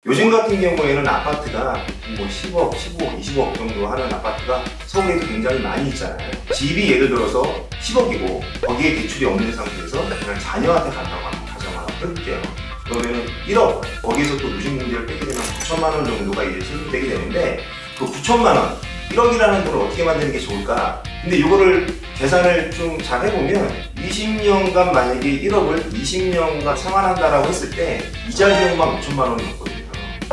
요즘 같은 경우에는 아파트가 뭐 10억, 15억, 20억 정도 하는 아파트가 서울에도 굉장히 많이 있잖아요. 집이 예를 들어서 10억이고 거기에 대출이 없는 상태에서 그냥 자녀한테 간다고 하는 가정을 해볼게요. 그러면은 1억, 거기에서 또 누진공제를 빼게 되면 9천만 원 정도가 이제 세금되게 되는데, 그 9천만 원, 1억이라는 돈을 어떻게 만드는 게 좋을까? 근데 이거를 계산을 좀 잘 해보면 20년간 만약에 1억을 20년간 상환한다라고 했을 때 이자 비용만 5천만 원이 넘거든요.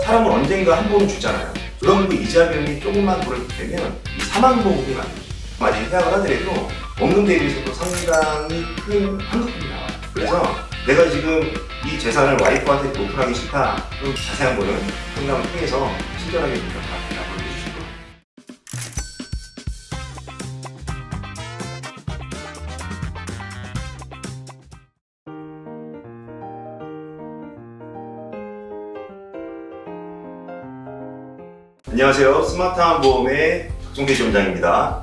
사람은 언젠가 한 번은 주잖아요. 그럼 그 이자 비용이 조금만 돌아가게 되면 이 사망보험이 만들어져요. 만약에 계약을 하더라도 원금 대비해서도 상당히 큰 환급금이 나와요. 그래서 내가 지금 이 재산을 와이프한테 오픈하기 싫다, 그럼 자세한 거는 상담을 통해서 친절하게 부탁드립니다. 안녕하세요. 스마트한 보험의 박종대 지원장입니다.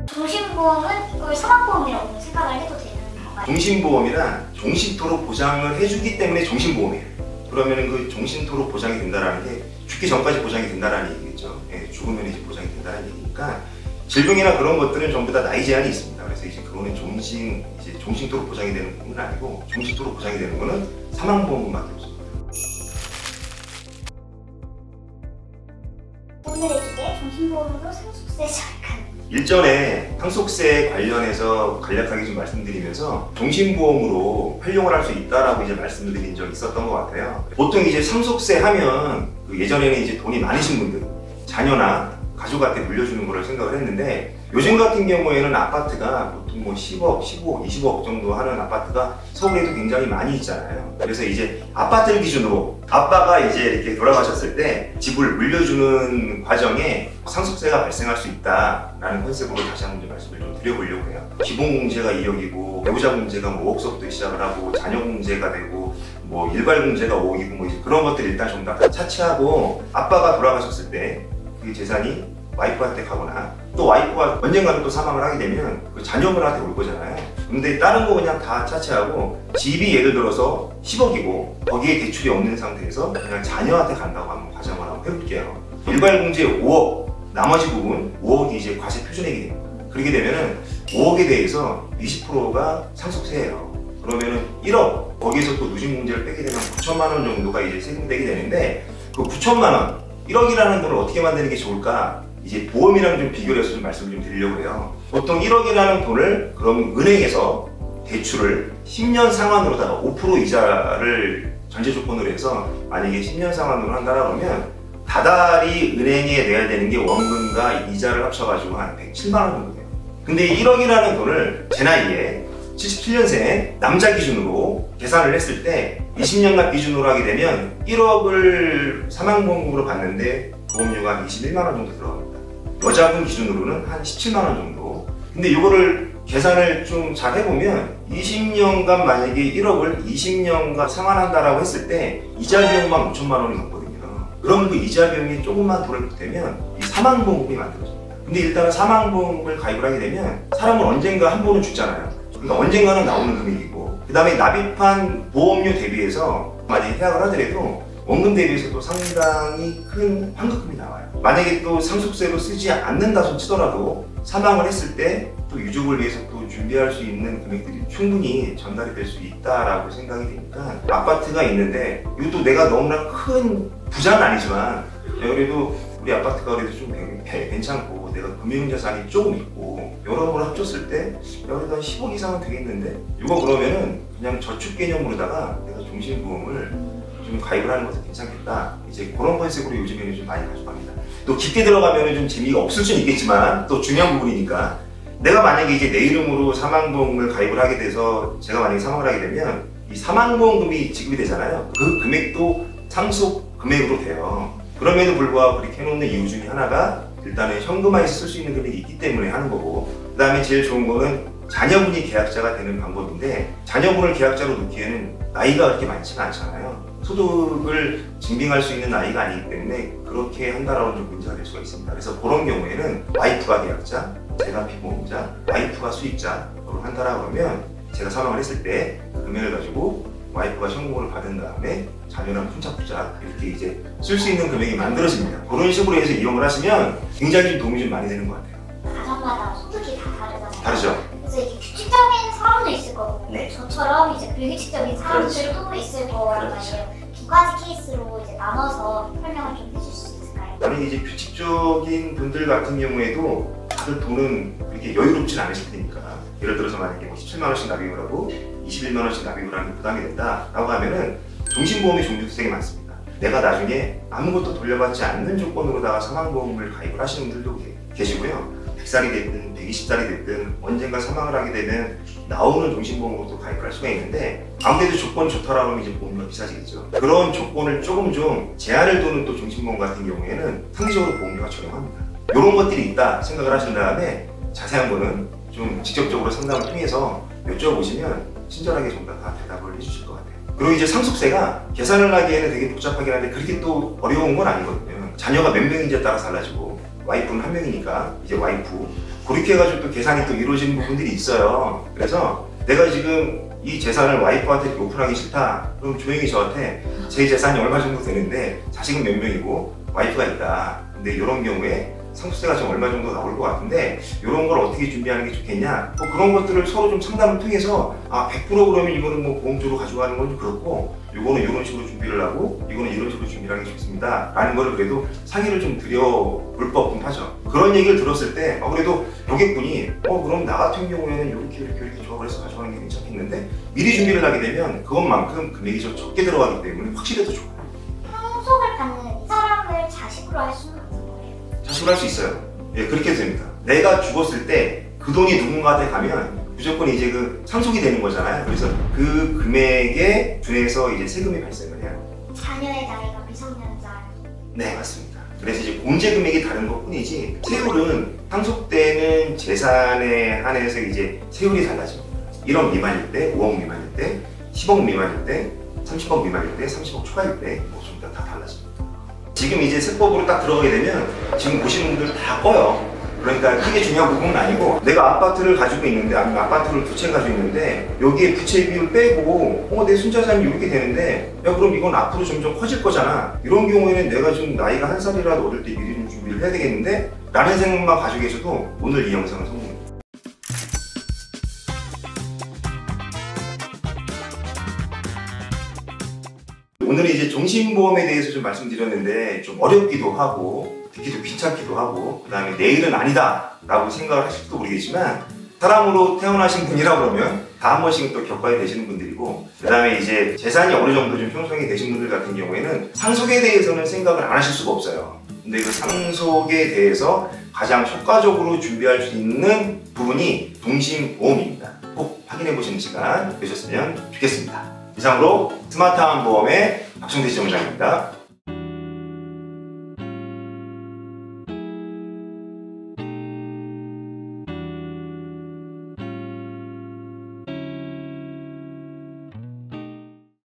종신보험은 이걸 사망보험이라고 생각을 해도 되는 건가요? 종신보험이란 종신토록 보장을 해주기 때문에 종신보험이에요. 그러면 그 종신토록 보장이 된다는 게 죽기 전까지 보장이 된다는 얘기겠죠. 죽으면 이제 보장이 된다는 얘기니까 질병이나 그런 것들은 전부 다 나이 제한이 있습니다. 그래서 이제 그거는 종신토록 보장이 되는 부분은 아니고, 종신토록 보장이 되는 거는 사망보험만 없습니다. 오늘의 주제, 종신보험으로 상속세 절감. 일전에 상속세 관련해서 간략하게 좀 말씀드리면서 종신보험으로 활용을 할 수 있다라고 이제 말씀을 드린 적이 있었던 것 같아요. 보통 이제 상속세 하면 예전에는 이제 돈이 많으신 분들, 자녀나 가족한테 물려주는 거를 생각을 했는데, 요즘 같은 경우에는 아파트가 보통 뭐 10억, 15억, 20억 정도 하는 아파트가 서울에도 굉장히 많이 있잖아요. 그래서 이제 아파트를 기준으로 아빠가 이제 이렇게 돌아가셨을 때 집을 물려주는 과정에 상속세가 발생할 수 있다라는 컨셉으로 다시 한번 말씀을 좀 드려보려고 해요. 기본공제가 2억이고 배우자 공제가 뭐 5억서부터 시작을 하고 자녀 공제가 되고 뭐 일괄 공제가 5억이고 뭐 이제 그런 것들 일단 좀 다 차치하고, 아빠가 돌아가셨을 때 그 재산이 와이프한테 가거나 또 와이프가 언젠가는 또 사망을 하게 되면 그 자녀분한테 올 거잖아요. 근데 다른 거 그냥 다 차치하고 집이 예를 들어서 10억이고 거기에 대출이 없는 상태에서 그냥 자녀한테 간다고 한번 가정을 한번 해볼게요. 일괄공제 5억, 나머지 부분 5억이 이제 과세 표준액이 됩니다. 그렇게 되면은 5억에 대해서 20%가 상속세예요. 그러면은 1억, 거기에서 또 누진공제를 빼게 되면 9천만 원 정도가 이제 세금되게 되는데, 그 9천만 원, 1억이라는 돈을 어떻게 만드는 게 좋을까? 이제 보험이랑 좀 비교를 해서 좀 말씀을 좀 드리려고 해요. 보통 1억이라는 돈을 그럼 은행에서 대출을 10년 상환으로다가 5% 이자를 전제 조건으로 해서 만약에 10년 상환으로 한다라 그러면 다달이 은행에 내야 되는 게 원금과 이자를 합쳐가지고 한 107만 원 정도 돼요. 근데 1억이라는 돈을 제 나이에 77년생 남자 기준으로 계산을 했을 때 20년간 기준으로 하게 되면 1억을 사망보험금으로 받는데 보험료가 한 21만 원 정도 들어갑니다. 여자분 기준으로는 한 17만 원 정도. 근데 이거를 계산을 좀 잘 해보면 20년간 만약에 1억을 20년간 상환한다라고 했을 때 이자 비용만 5천만 원이 넘거든요. 그럼 그 이자 비용이 조금만 돈을 보태면 이 사망보험금이 만들어집니다. 근데 일단은 사망보험을 가입을 하게 되면 사람은 언젠가 한 번은 죽잖아요. 그러니까 언젠가는 나오는 금액이고, 그 다음에 납입한 보험료 대비해서 만약에 계약을 하더라도 원금 대비해서도 상당히 큰 환급금이 나와요. 만약에 또 상속세로 쓰지 않는다 손 치더라도 사망을 했을 때 또 유족을 위해서 또 준비할 수 있는 금액들이 충분히 전달이 될 수 있다라고 생각이 되니까, 아파트가 있는데 이것도 내가 너무나 큰 부자는 아니지만 그래도 우리 아파트가 그래도 좀 괜찮고 내가 금융자산이 조금 있고 여러모로 합쳤을 때 그래도 한 10억 이상은 되겠는데, 이거 그러면은 그냥 저축 개념으로다가 내가 종신보험을 좀 가입을 하는 것도 괜찮겠다, 이제 그런 컨셉으로 요즘에는 좀 많이 가져갑니다. 또 깊게 들어가면 좀 재미가 없을 수는 있겠지만 또 중요한 부분이니까, 내가 만약에 이제 내 이름으로 사망보험을 가입을 하게 돼서 제가 만약에 사망을 하게 되면 이 사망보험금이 지급이 되잖아요. 그 금액도 상속 금액으로 돼요. 그럼에도 불구하고 그렇게 해놓는 이유 중에 하나가 일단은 현금화해서 쓸 수 있는 금액이 있기 때문에 하는 거고, 그 다음에 제일 좋은 거는 자녀분이 계약자가 되는 방법인데, 자녀분을 계약자로 놓기에는 나이가 그렇게 많지가 않잖아요. 소득을 증빙할 수 있는 나이가 아니기 때문에 그렇게 한다라고 좀 문제가 될 수가 있습니다. 그래서 그런 경우에는 와이프가 계약자, 제가 피보험자, 와이프가 수익자로 한다라고 하면 제가 사망을 했을 때 그 금액을 가지고 와이프가 신고를 받은 다음에 자녀랑 푼짝푼짝 이렇게 이제 쓸 수 있는 금액이 만들어집니다. 그런 식으로 해서 이용을 하시면 굉장히 좀 도움이 좀 많이 되는 것 같아요. 가정마다 소득이 다 다르잖아요. 다르죠? 그래서 이게 규칙적인 사람도 있을 거고 네. 저처럼 이제 불규칙적인 사람들도 있을 거란 그렇죠. 말이에요. 두 가지 케이스로 이제 나눠서 설명을 좀 해줄 수 있을까요? 만약에 이제 규칙적인 분들 같은 경우에도 다들 돈은 그렇게 여유롭진 않으실 테니까 예를 들어서 만약에 뭐 17만 원씩 납입을 하고 21만 원씩 납입을 하는 게 부담이 된다라고 하면은 종신보험의 종류도 되게 많습니다. 내가 나중에 아무것도 돌려받지 않는 조건으로다가 사망보험을 가입을 하시는 분들도 계시고요. 100살이 됐든 120살이 됐든 언젠가 사망을 하게 되면 나오는 종신보험으로도 가입을 할 수가 있는데 아무래도 조건이 좋다라고 하면 이제 보험료가 비싸지겠죠. 그런 조건을 조금 좀 제한을 두는 또 종신보험 같은 경우에는 상대적으로 보험료가 저렴합니다. 이런 것들이 있다 생각을 하신 다음에 자세한 거는 좀 직접적으로 상담을 통해서 여쭤보시면 친절하게 전부 다 대답을 해주실 것 같아요. 그리고 이제 상속세가 계산을 하기에는 되게 복잡하긴 한데 그렇게 또 어려운 건 아니거든요. 자녀가 몇 명인지에 따라 달라지고 와이프는 한 명이니까 이제 와이프 그렇게 해가지고 또 계산이 또 이루어지는 부분들이 있어요. 그래서 내가 지금 이 재산을 와이프한테 이렇게 오픈하기 싫다 그럼 조용히 저한테 제 재산이 얼마 정도 되는데 자식은 몇 명이고 와이프가 있다 근데 이런 경우에 상속세가 좀 얼마 정도 나올 것 같은데 이런 걸 어떻게 준비하는 게 좋겠냐 뭐 그런 것들을 서로 좀 상담을 통해서 100% 그러면 이거는 뭐 보험료로 가져가는 건 좀 그렇고 이거는 이런 식으로 준비를 하고 이거는 이런 식으로 준비를 하는 게 좋습니다 라는 거를 그래도 상의를 좀 드려볼 법은 하죠. 그런 얘기를 들었을 때 그래도 고객분이 그럼 나 같은 경우에는 이렇게 조합을 해서 가져가는 게 괜찮겠는데 미리 준비를 하게 되면 그것만큼 금액이 좀 적게 들어가기 때문에 확실히 더 좋아요. 상속을 받는 이 사람을 자식으로 할 수는 없는 거예요. 자식으로 할 수 있어요. 예, 그렇게 됩니다. 내가 죽었을 때 그 돈이 누군가한테 가면 무조건 이제 그 상속이 되는 거잖아요. 그래서 그 금액에 준해서 이제 세금이 발생을 해요. 자녀의 나이가 미성년자. 네, 맞습니다. 그래서 이제 공제 금액이 다른 것 뿐이지 세율은 상속되는 재산에 한해서 이제 세율이 달라집니다. 1억 미만일 때, 5억 미만일 때, 10억 미만일 때, 30억 미만일 때, 30억 초과일 때 전부 다 달라집니다. 지금 이제 세법으로 딱 들어가게 되면 지금 보시는 분들 다 꺼요. 그러니까 크게 중요한 부분은 아니고 내가 아파트를 가지고 있는데 아니면 아파트를 두 채 가지고 있는데 여기에 부채 비율 빼고 내 순자산이 이렇게 되는데 야 그럼 이건 앞으로 점점 커질 거잖아. 이런 경우에는 내가 좀 나이가 한 살이라도 어릴 때 미리 좀 준비를 해야 되겠는데 라는 생각만 가지고 계셔도 오늘 이 영상은 성공입니다. 오늘은 이제 종신보험에 대해서 좀 말씀드렸는데 좀 어렵기도 하고 듣기도 귀찮기도 하고 그 다음에 내일은 아니다 라고 생각을 하실지도 모르겠지만 사람으로 태어나신 분이라 그러면 다 한 번씩은 또 겪어야 되시는 분들이고 그 다음에 이제 재산이 어느 정도 좀 형성이 되신 분들 같은 경우에는 상속에 대해서는 생각을 안 하실 수가 없어요. 근데 그 상속에 대해서 가장 효과적으로 준비할 수 있는 부분이 종신보험입니다. 꼭 확인해 보시는 시간 되셨으면 좋겠습니다. 이상으로 스마트한 보험의 박성대 지점장입니다.